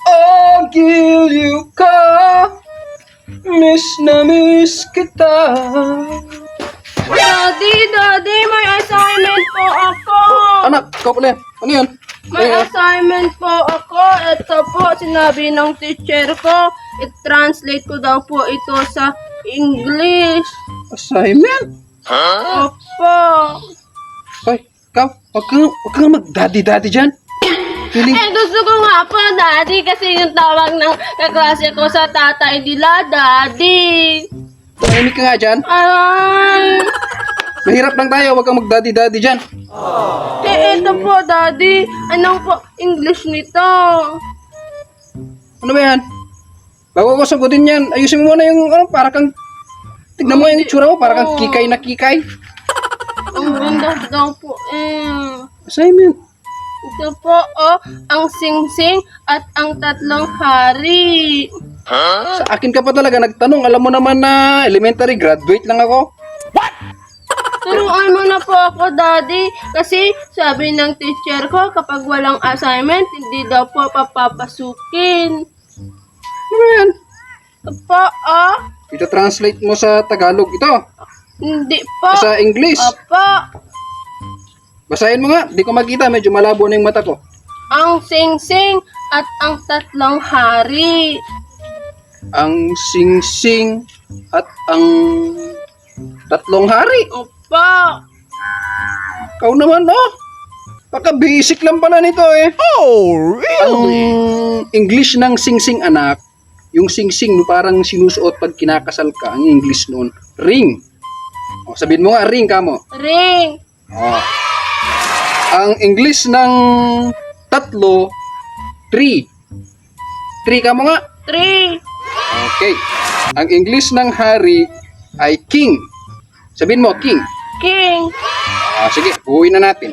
I'll kill you ka. Miss na miss kita. Daddy, may assignment po ako. Anak, ikaw pala yan. Ano yan? May assignment po ako. Ito po, sinabi ng teacher ko. I-translate ko daw po ito sa English. Assignment? Opo. Hoy, ikaw, wag kang mag-daddy-daddy dyan. Feeling, Gusto ko nga po, Daddy, kasi yung tawag ng kaklase ko sa tatay nila, Daddy. tahimik ka nga dyan. Ay, Mahirap lang tayo, wag kang mag-daddy-daddy dyan. ito po, Daddy. Anong po English nito? Ano ba yan? Bago ko sagutin yan, ayusin mo muna yung, para kang, tignan mo yung itsura mo, para kang kikay na kikay. Ang ganda daw po eh. Assignment. Ito po, ang singsing at ang tatlong hari. Sa akin ka pa talaga nagtanong, alam mo naman na elementary graduate lang ako. Turuan mo na po ako, Daddy. Kasi sabi ng teacher ko, kapag walang assignment, hindi daw po papapasukin. Ano ba yan? Ito po, Ito translate mo sa Tagalog. Ito, hindi po. sa English. Opo. Basahin mo nga, di ko makita, medyo malabo na yung mata ko. Ang singsing at ang tatlong hari. Ang singsing at ang tatlong hari. Opo. Ikaw naman, oh. Paka-basic lang pala nito eh. Oh, Ang English ng singsing anak, yung singsing no, parang sinusuot pag kinakasal ka, ang English noon, ring. O, sabihin mo nga, ring ka mo. Ring. Oh. Ang English ng tatlo, three. Three ka mo nga. 3. Okay. Ang English ng hari ay king. Sabihin mo, king. King. Sige, buuin na natin.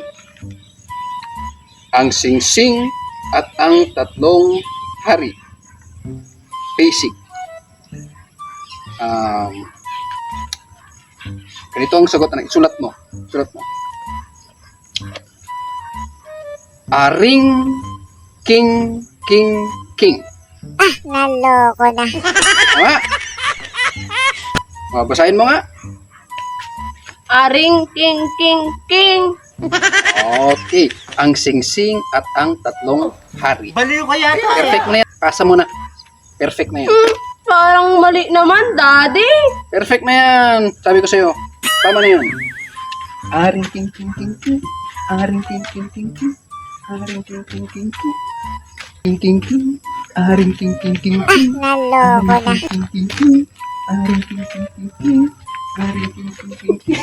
Ang singsing at ang tatlong hari. Basic. Ganito ang sagot na isulat mo. Sulat mo. Aring king king king. Naloko na. Tama? Basahin mo nga. Aring king king king. Okay. Ang singsing at ang tatlong hari. baliw ka yata. Perfect na yan. Pasa mo na. Perfect na yan. Parang mali naman, Daddy. Perfect na yan. Sabi ko sa'yo. Tama na yun. Aring king king king king. Aring king king king king. Aring king king king king. King king king. Aring king king king king. Naloko na. King king king. Aring king king king king. Aring king king king king.